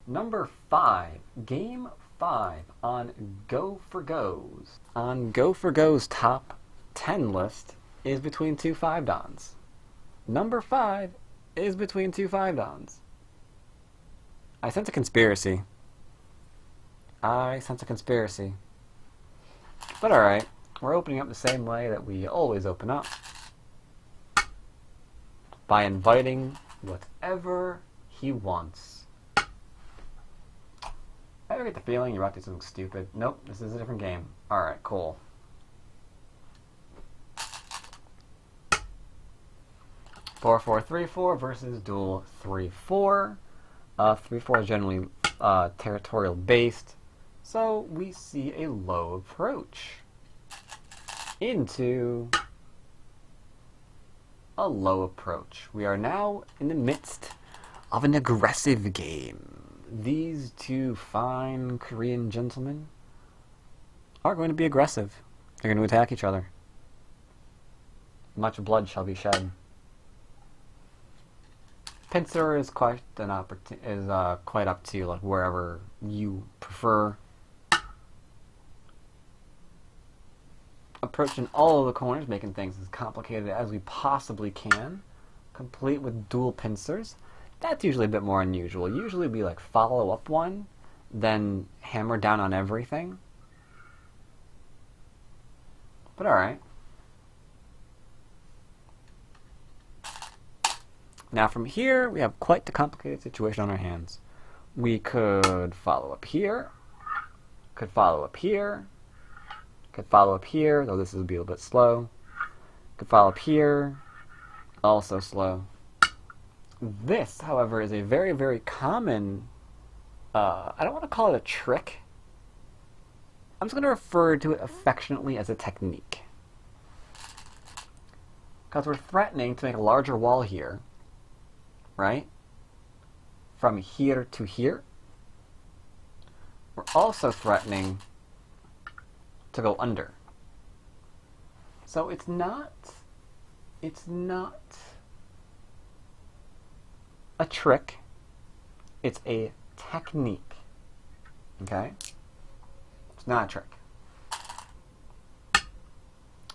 Number 5, Game 5 on Go4Go's. On Go4Go's top 10 list is between two 5-dons. Number 5 is between two 5-dons. I sense a conspiracy. But alright, we're opening up the same way that we always open up. By inviting whatever he wants. I ever get the feeling you're about to do something stupid? Nope, this is a different game. Alright, cool. Four, 4, 3, 4 versus duel 3, 4. 3, 4 is generally territorial based, so we see a low approach into a low approach. We are now in the midst of an aggressive game. These two fine Korean gentlemen are going to be aggressive. They're going to attack each other. Much blood shall be shed. Pincer is quite up to like wherever you prefer. Approaching all of the corners, making things as complicated as we possibly can, complete with dual pincers. That's usually a bit more unusual. Usually we like follow up one, then hammer down on everything. But alright. Now from here, we have quite the complicated situation on our hands. We could follow up here, could follow up here, could follow up here, though this would be a little bit slow. Could follow up here, also slow. This, however, is a very, very common, I don't want to call it a trick. I'm just going to refer to it affectionately as a technique. Because we're threatening to make a larger wall here, right? From here to here. We're also threatening to go under. So it's not a trick, it's a technique. Okay? It's not a trick.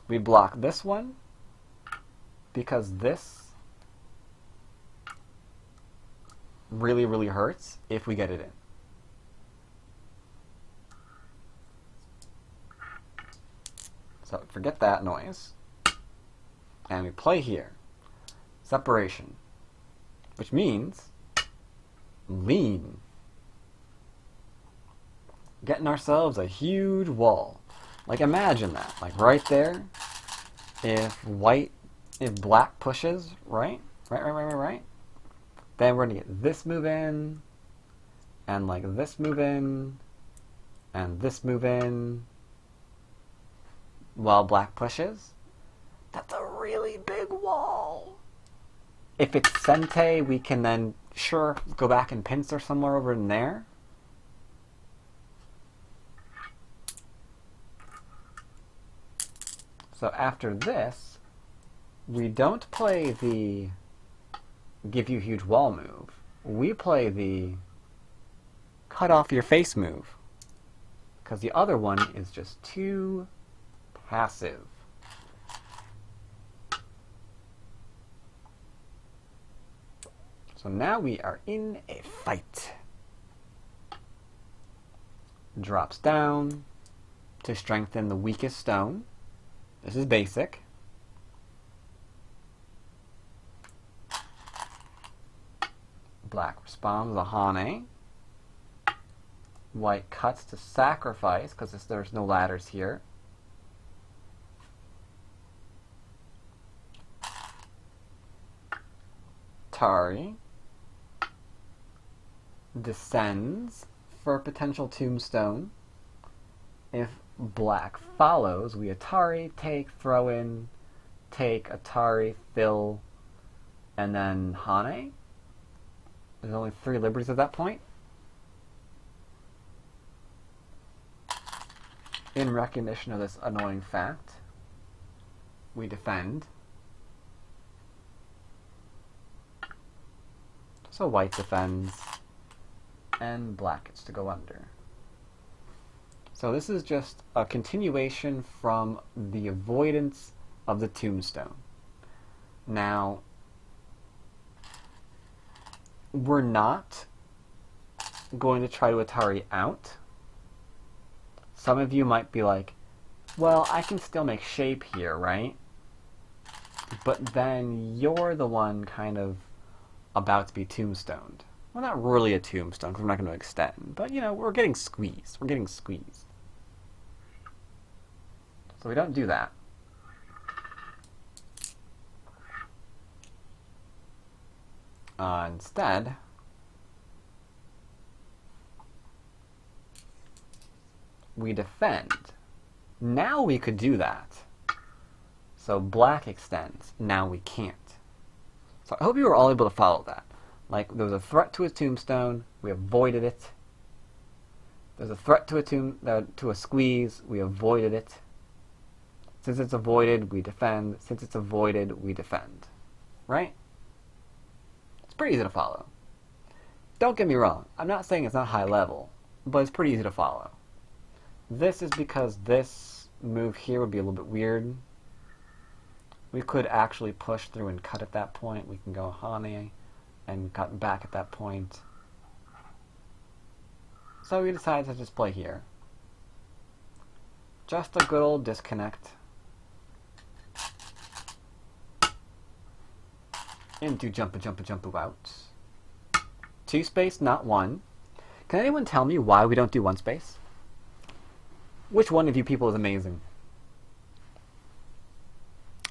We block this one because this really, really hurts if we get it in. So forget that noise. And we play here. Separation. Which means lean. Getting ourselves a huge wall. Like imagine that. Like right there. If black pushes, right? Right. Then we're gonna get this move in. And like this move in. And this move in. While black pushes. That's a really big wall. If it's Sente, we can then, sure, go back and pincer somewhere over in there. So after this, we don't play the give you huge wall move. We play the cut off your face move. Because the other one is just too passive. So now we are in a fight. Drops down to strengthen the weakest stone. This is basic. Black responds with a Hane. White cuts to sacrifice because there's no ladders here. Tari descends for a potential tombstone. If black follows, we Atari, take, throw in, take, Atari, fill, and then Hane. There's only 3 liberties at that point. In recognition of this annoying fact, we defend. So white defends. and black gets to go under. So this is just a continuation from the avoidance of the tombstone. Now, we're not going to try to Atari out. Some of you might be like, well, I can still make shape here, right? But then you're the one kind of about to be tombstoned. Well, not really a tombstone, because we're not going to extend. But, you know, we're getting squeezed. We're getting squeezed. So we don't do that. Instead, we defend. Now we could do that. So black extends. Now we can't. So I hope you were all able to follow that. Like, there was a threat to a tombstone, we avoided it. There's a threat to a squeeze, we avoided it. Since it's avoided, we defend. Since it's avoided, we defend. Right? It's pretty easy to follow. Don't get me wrong, I'm not saying it's not high level, but it's pretty easy to follow. This is because this move here would be a little bit weird. We could actually push through and cut at that point. We can go Hane and cut back at that point. So we decided to just play here. Just a good old disconnect. Into jump out. 2 space, not 1. Can anyone tell me why we don't do 1 space? Which one of you people is amazing?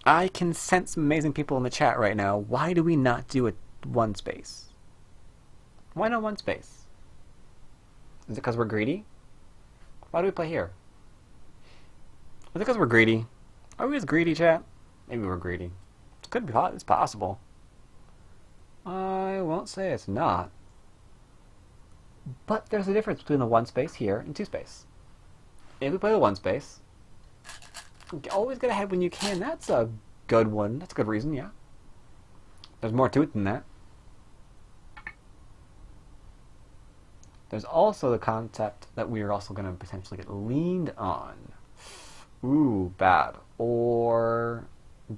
I can sense some amazing people in the chat right now. Why do we not do a 1 space? Why not 1 space? Is it because we're greedy? Why do we play here? Is it because we're greedy? Are we just greedy, chat? Maybe we're greedy. It could be. It's possible. I won't say it's not. But there's a difference between the 1 space here and 2 space. If we play the 1 space, always get ahead when you can. That's a good one. That's a good reason, yeah. There's more to it than that. There's also the concept that we are also going to potentially get leaned on. Ooh, bad. Or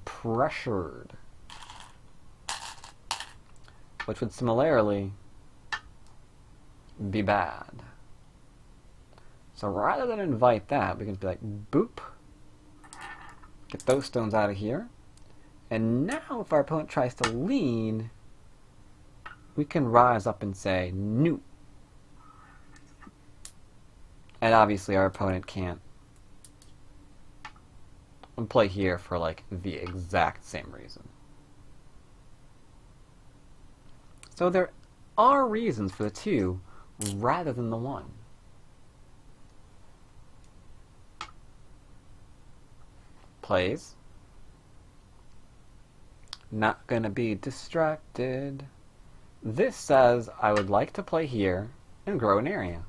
pressured. Which would similarly be bad. So rather than invite that, we can be like, boop. Get those stones out of here. And now if our opponent tries to lean, we can rise up and say, no. And obviously our opponent can't play here for like the exact same reason. So there are reasons for the 2 rather than the 1. Plays. Not gonna be distracted. This says I would like to play here and grow an area.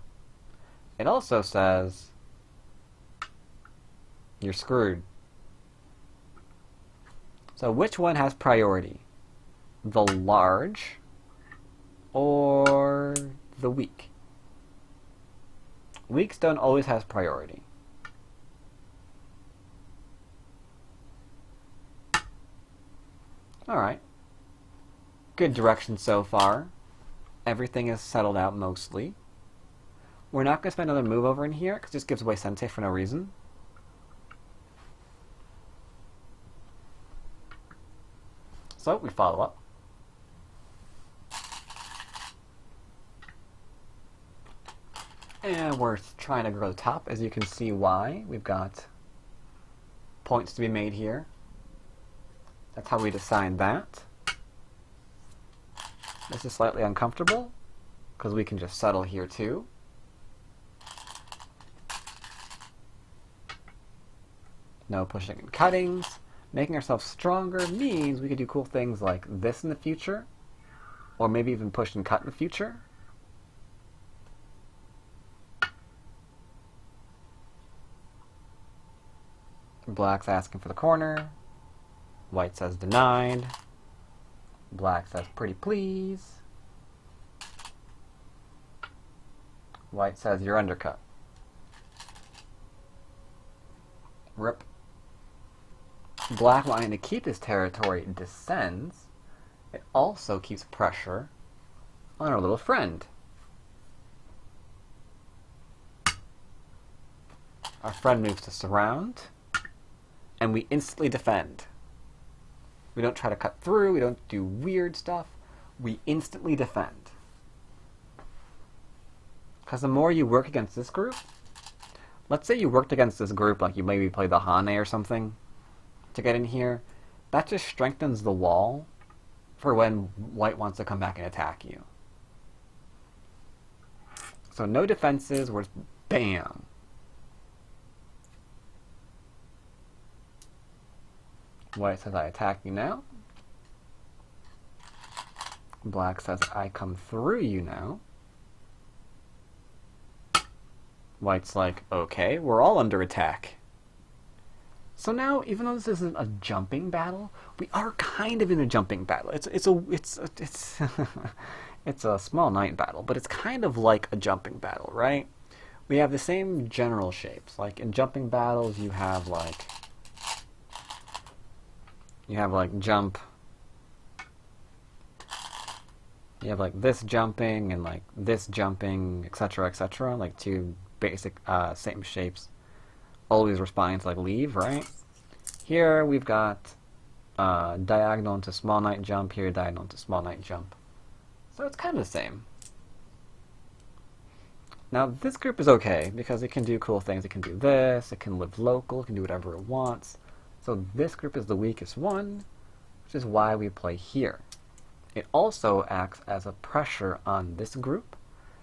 It also says you're screwed. So which one has priority? The large or the weak? Weak stone always has priority. Alright. Good direction so far. Everything is settled out mostly. We're not going to spend another move over in here, because it just gives away Sensei for no reason. So, we follow up. And we're trying to grow the top, as you can see why. We've got points to be made here. That's how we decide that. This is slightly uncomfortable, because we can just settle here too. No pushing and cuttings. Making ourselves stronger means we could do cool things like this in the future, or maybe even push and cut in the future. Black's asking for the corner. White says denied. Black says pretty please. White says you're undercut. Rip. Black, wanting to keep his territory, descends. It also keeps pressure on our little friend. Our friend moves to surround, and we instantly defend. We don't try to cut through, we don't do weird stuff, we instantly defend. Because the more you work against this group, let's say you worked against this group, like you maybe played the Hane or something, to get in here, that just strengthens the wall for when white wants to come back and attack you. So no defenses, we're just bam. White says, I attack you now. Black says, I come through you now. White's like, okay, we're all under attack. So now, even though this isn't a jumping battle, we are kind of in a jumping battle. It's it's a small night battle, but it's kind of like a jumping battle, right? We have the same general shapes. Like in jumping battles, you have like jump. You have like this jumping and like this jumping, etc., etc. Like two basic same shapes. Always responding to like leave, right? Here we've got diagonal into small knight jump. Here diagonal into small knight jump. So it's kind of the same. Now this group is okay because it can do cool things. It can do this. It can live local. It can do whatever it wants. So this group is the weakest one, which is why we play here. It also acts as a pressure on this group,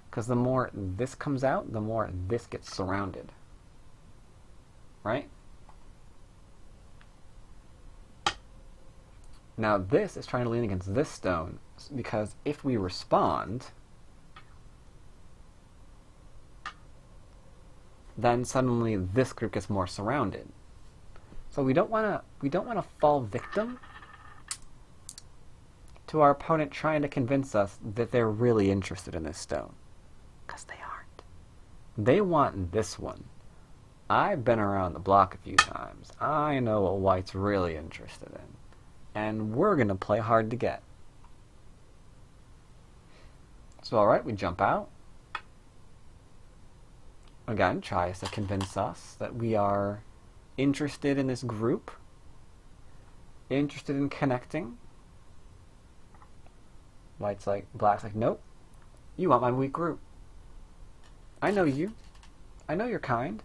because the more this comes out, the more this gets surrounded. Right? Now this is trying to lean against this stone, because if we respond, then suddenly this group gets more surrounded. So we don't want to fall victim to our opponent trying to convince us that they're really interested in this stone, because they aren't. They want this one. I've been around the block a few times. I know what white's really interested in, and we're gonna play hard to get. So alright, we jump out. Again, tries to convince us that we are interested in this group, interested in connecting. Black's like, nope, you want my weak group. I know you. I know you're kind.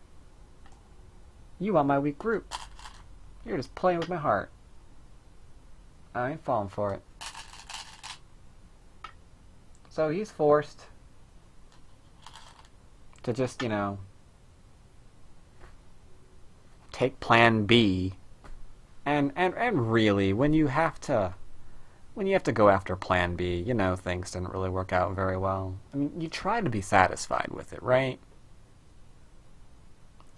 You want my weak group. You're just playing with my heart. I ain't falling for it. So he's forced to just, take plan B, and really, when you have to go after plan B, things didn't really work out very well. I mean, you try to be satisfied with it, right?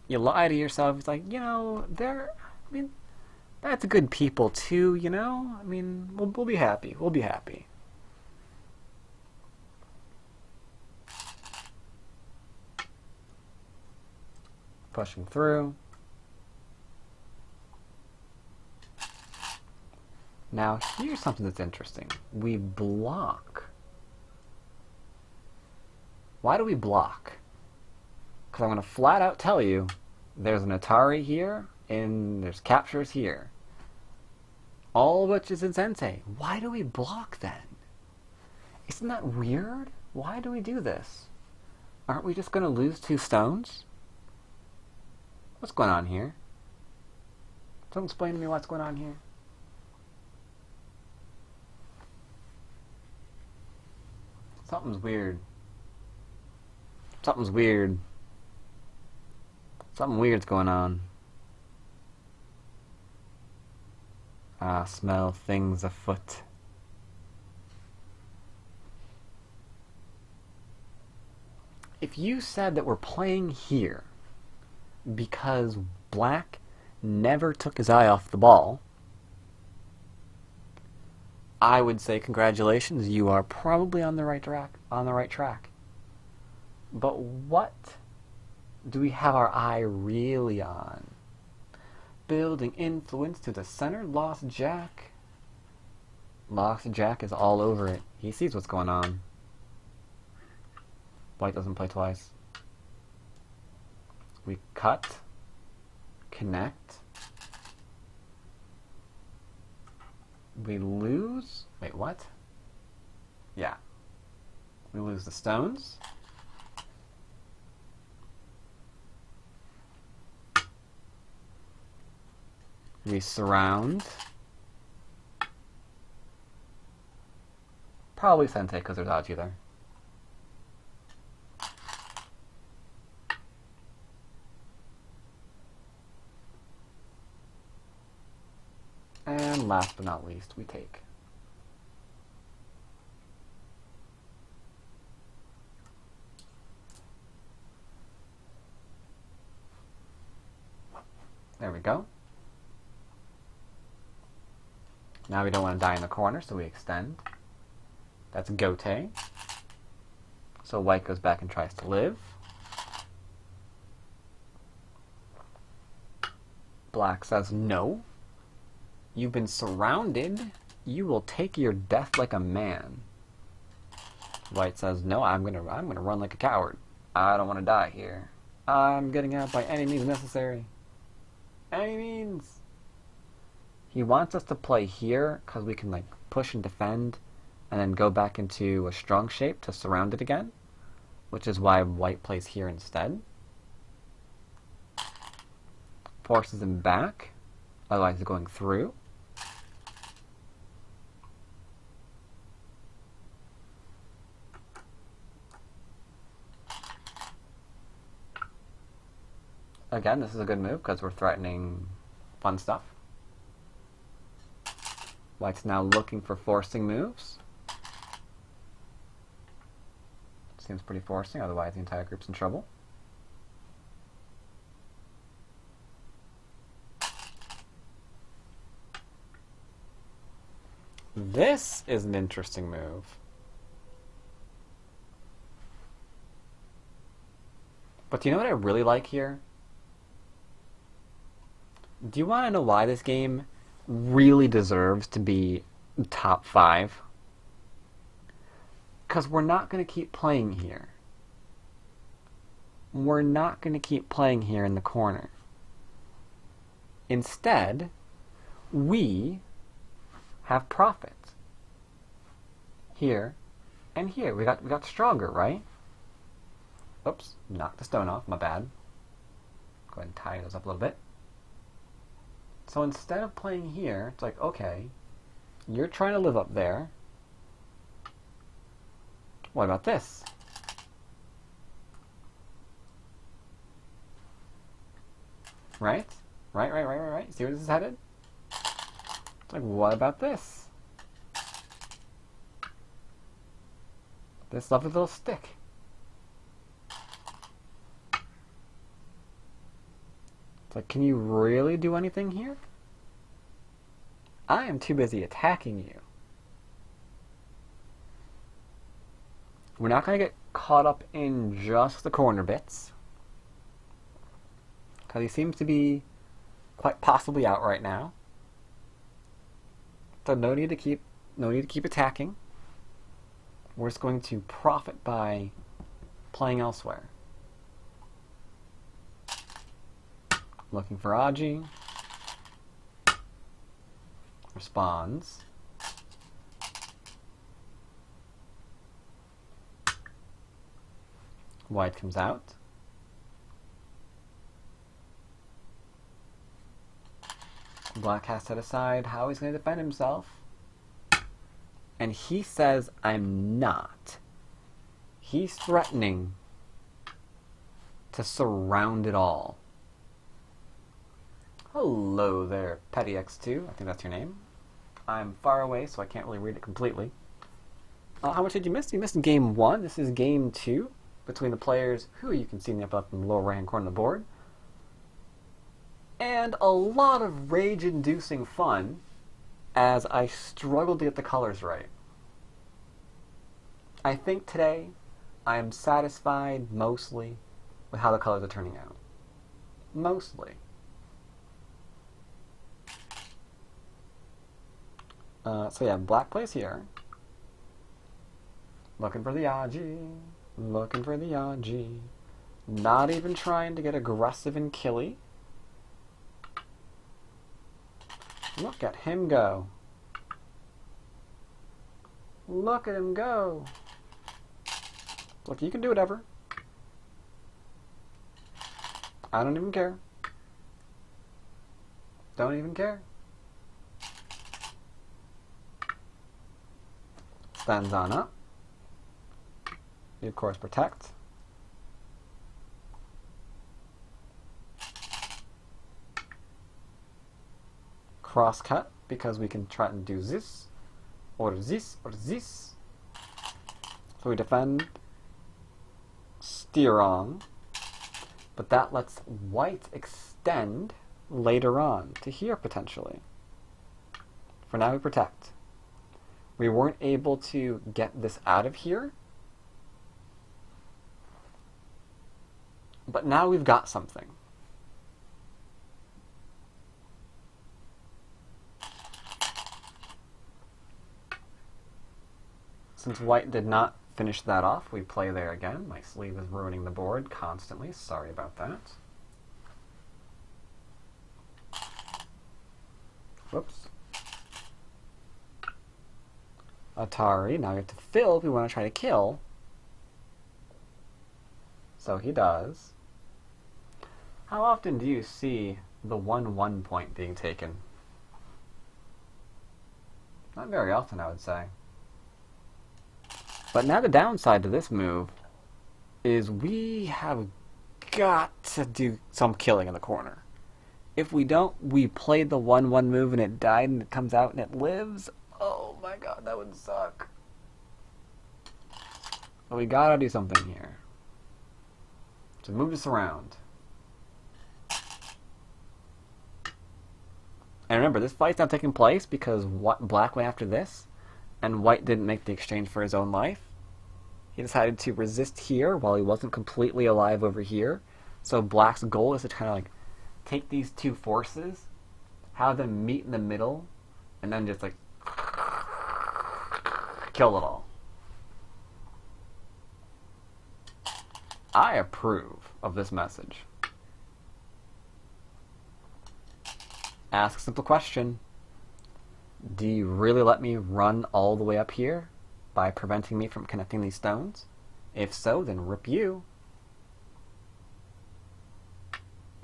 You lie to yourself. It's like, that's good people too, I mean, we'll be happy. We'll be happy. Pushing through. Now, here's something that's interesting. We block. Why do we block? Because I'm going to flat out tell you, there's an Atari here, and there's captures here. All of which is in Sensei. Why do we block then? Isn't that weird? Why do we do this? Aren't we just going to lose 2 stones? What's going on here? Don't explain to me what's going on here. Something's weird. Something's weird. Something weird's going on. Ah, smell things afoot. If you said that we're playing here because black never took his eye off the ball, I would say congratulations, you are probably on the right track. But what do we have our eye really on? Building influence to the center. Lost Jack. Lost Jack is all over it. He sees what's going on. White doesn't play twice. We cut. Connect. We lose. Wait, what? Yeah. We lose the stones. We surround. Probably Sente because there's Aji there. And last but not least, we take. There we go. Now we don't want to die in the corner, so we extend. That's Gote. So white goes back and tries to live. Black says no. You've been surrounded. You will take your death like a man. White says no. I'm gonna run like a coward. I don't want to die here. I'm getting out by any means necessary. Any means. He wants us to play here because we can like push and defend and then go back into a strong shape to surround it again, which is why white plays here instead. Forces him back, otherwise he's going through. Again, this is a good move because we're threatening fun stuff. White's now looking for forcing moves. Seems pretty forcing, otherwise the entire group's in trouble. This is an interesting move. But do you know what I really like here? Do you want to know why this game really deserves to be top 5? Because we're not going to keep playing here. We're not going to keep playing here in the corner. Instead, we have profit. Here and here. We got stronger, right? Oops, knocked the stone off, my bad. Go ahead and tie those up a little bit. So instead of playing here, it's like, okay, you're trying to live up there. What about this? Right? Right. See where this is headed? It's like, what about this? This lovely little stick. It's like, can you really do anything here? I am too busy attacking you. We're not going to get caught up in just the corner bits, because he seems to be quite possibly out right now. So no need to keep attacking. We're just going to profit by playing elsewhere. Looking for Aji. Responds. White comes out. Black has to decide how he's going to defend himself. And he says, I'm not. He's threatening to surround it all. Hello there, Petty X2. I think that's your name. I'm far away, so I can't really read it completely. How much did you miss? You missed game 1. This is game 2 between the players who you can see in the upper and lower right-hand corner of the board. And a lot of rage-inducing fun as I struggled to get the colors right. I think today I am satisfied mostly with how the colors are turning out. Mostly. So yeah, black plays here. Looking for the Yaji. Looking for the Yaji. Not even trying to get aggressive and killy. Look at him go. Look at him go. Look, you can do whatever. I don't even care. Don't even care. Stands on up. You, of course, protect. Cross cut, because we can try and do this, or this, or this. So we defend, steer on, but that lets white extend later on to here potentially. For now we protect. We weren't able to get this out of here, but now we've got something. Since white did not finish that off, we play there again. My sleeve is ruining the board constantly. Sorry about that. Whoops. Atari. Now we have to fill if we want to try to kill. So he does. How often do you see the 1-1 point being taken? Not very often, I would say. But now the downside to this move is we have got to do some killing in the corner. If we don't, we played the 1-1 move and it died and it comes out and it lives. Oh my god, that would suck. But we gotta do something here. So move this around. And remember, this fight's not taking place because black went after this, and white didn't make the exchange for his own life. He decided to resist here while he wasn't completely alive over here. So black's goal is to kind of like take these two forces, have them meet in the middle, and then just like kill it all. I approve of this message. Ask a simple question. Do you really let me run all the way up here by preventing me from connecting these stones? If so, then rip you.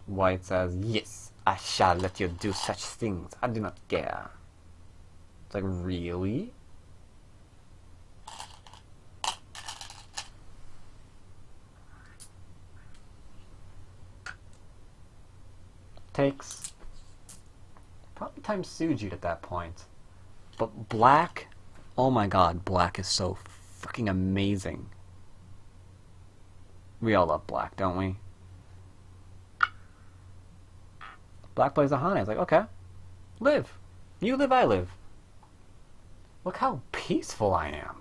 White says, yes, I shall let you do such things. I do not care. It's like, really? Takes probably times Sujit at that point. But black, oh my god, black is so fucking amazing. We all love black, don't we? Black plays a Hane. It's like, okay, live. You live, I live. Look how peaceful I am.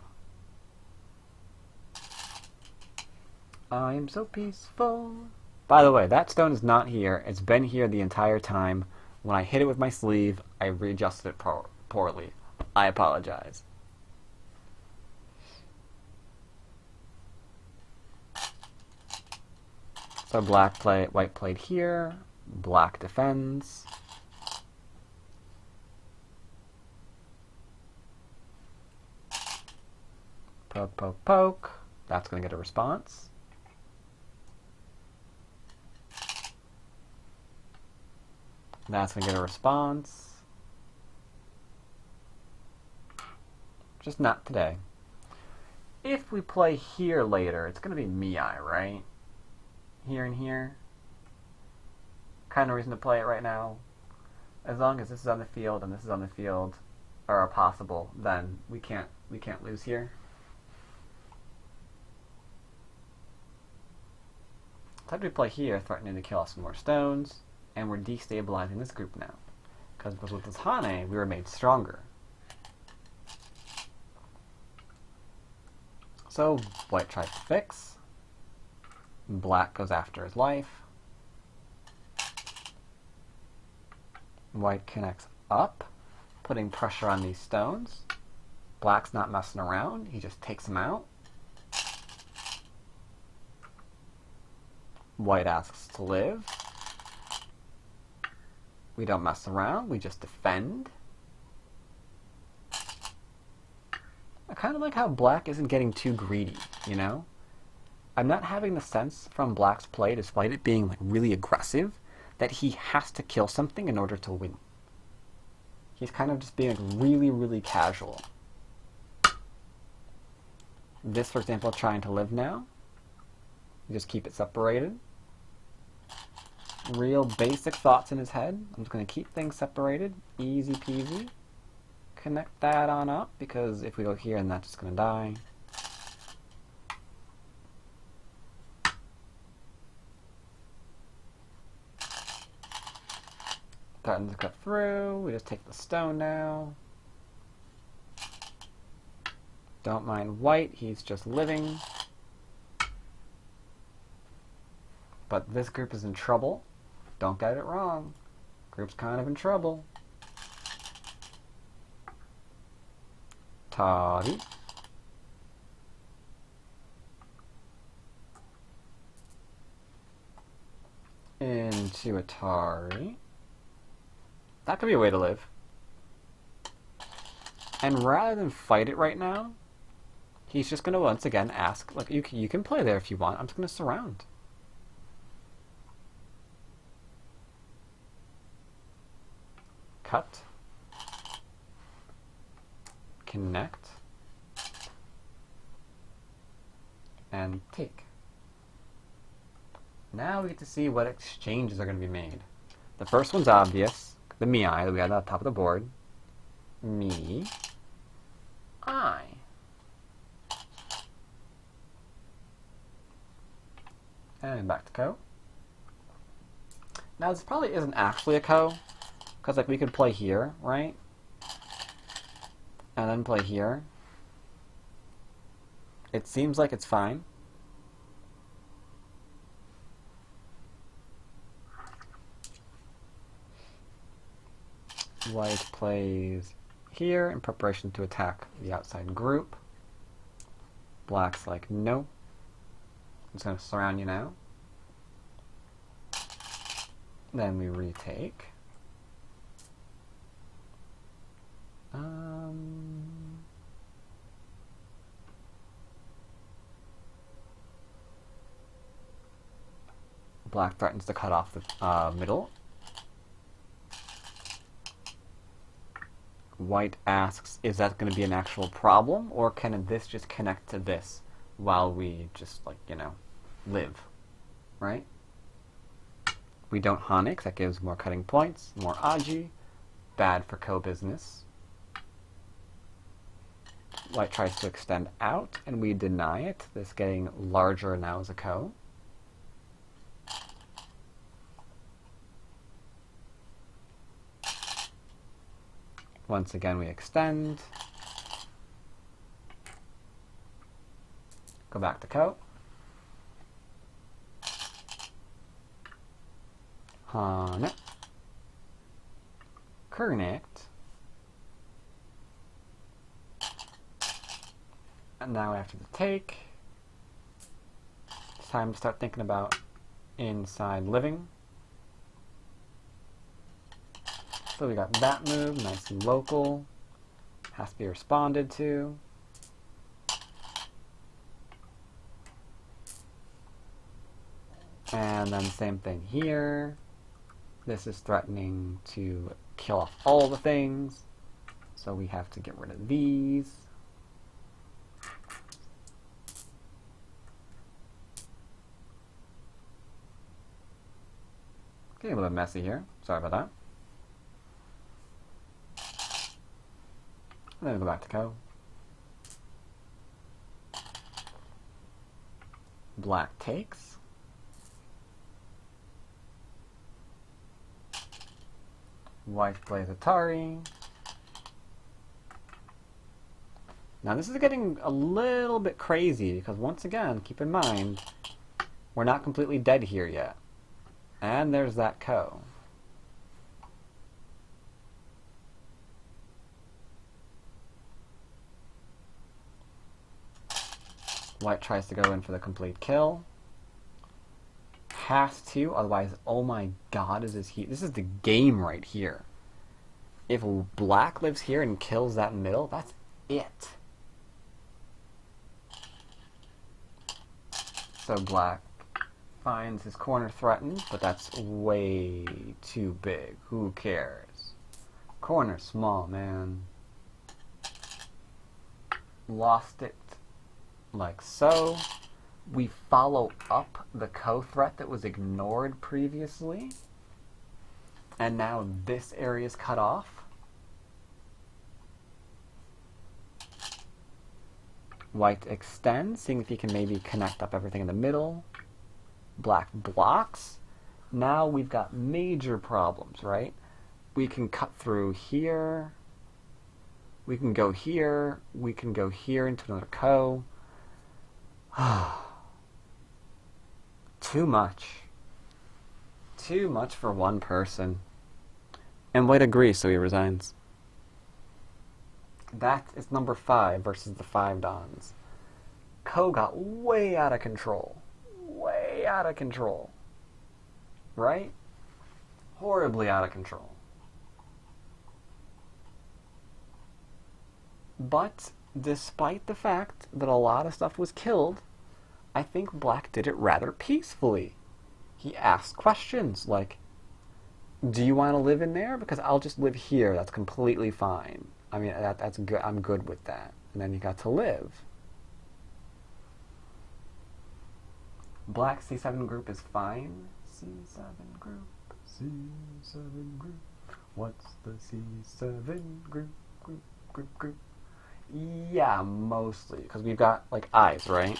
I am so peaceful. By the way, that stone is not here. It's been here the entire time. When I hit it with my sleeve, I readjusted it poorly. I apologize. So white played here. Black defends. Poke, poke, poke. That's going to get a response. That's going to get a response. Just not today. If we play here later, it's going to be Mii, right? Here and here. Kind of reason to play it right now. As long as this is on the field and this is on the field are possible, then we can't lose here. So we play here, threatening to kill off some more stones. And we're destabilizing this group now. Because with this Hane, we were made stronger. So white tries to fix. Black goes after his life. White connects up, putting pressure on these stones. Black's not messing around, he just takes them out. White asks to live. We don't mess around, we just defend. I kind of like how black isn't getting too greedy, you know? I'm not having the sense from black's play, despite it being like really aggressive, that he has to kill something in order to win. He's kind of just being like really, really casual. This, for example, trying to live now. You just keep it separated. Real basic thoughts in his head. I'm just going to keep things separated. Easy peasy. Connect that on up, because if we go here, then that's just going to die. Threatens to cut through. We just take the stone now. Don't mind white, he's just living. But this group is in trouble. Don't get it wrong. Group's kind of in trouble. Toddy. Into Atari. That could be a way to live. And rather than fight it right now, he's just going to once again ask, like, you can play there if you want. I'm just going to surround. Cut. Connect. And take. Now we get to see what exchanges are going to be made. The first one's obvious. The me-I that we had at the top of the board. Me. I. And back to Ko. Now this probably isn't actually a Ko, because like we could play here, right? And then play here. It seems like it's fine. White plays here in preparation to attack the outside group. Black's like, no. I'm just going to surround you now. Then we retake. Black threatens to cut off the middle. White asks, is that going to be an actual problem, or can this just connect to this while we just, like, you know, live, right? We don't Honix, that gives more cutting points, more Aji, bad for Ko business. White tries to extend out, and we deny it, this getting larger now as a Ko. Once again, we extend. Go back to Ko. Hane. Connect. And now after the take, it's time to start thinking about inside living. So we got that move, nice and local. Has to be responded to. And then same thing here. This is threatening to kill off all the things. So we have to get rid of these. Getting a little bit messy here. Sorry about that. And then go back to Ko. Black takes. White plays Atari. Now this is getting a little bit crazy because once again, keep in mind, we're not completely dead here yet. And there's that Ko. White tries to go in for the complete kill. Has to, otherwise, oh my god, is this heat? This is the game right here. If black lives here and kills that middle, that's it. So black finds his corner threatened, but that's way too big. Who cares? Corner small, man. Lost it like so. We follow up the Ko threat that was ignored previously. And now this area is cut off. White extends, seeing if he can maybe connect up everything in the middle. Black blocks. Now we've got major problems, right? We can cut through here. We can go here. We can go here into another Ko. Too much. Too much for one person. And White agrees, so he resigns. That is number 5 versus the 5 Dons. Ko got way out of control. Way out of control. Right? Horribly out of control. But despite the fact that a lot of stuff was killed, I think black did it rather peacefully. He asked questions like, do you want to live in there? Because I'll just live here. That's completely fine. I mean, that's good. I'm good with that. And then you got to live. Black C7 group is fine. C7 group. C7 group. What's the C7 group? Group. Yeah, mostly. Because we've got, like, eyes, right?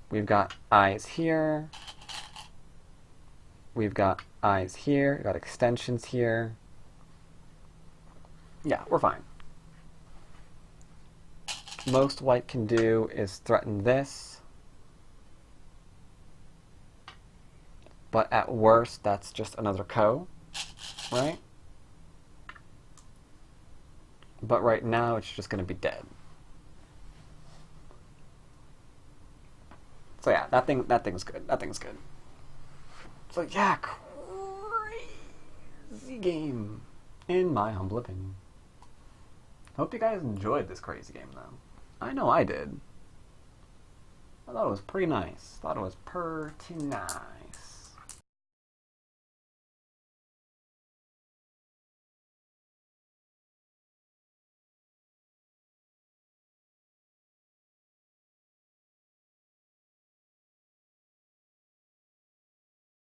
We've got eyes here. We've got eyes here. We've got extensions here. Yeah, we're fine. Most white can do is threaten this. But at worst, that's just another Ko, right? But right now, it's just going to be dead. So yeah, that thing's good. That thing's good. So yeah, crazy game, in my humble opinion. Hope you guys enjoyed this crazy game, though. I know I did. I thought it was pretty nice. Thought it was pretty nice.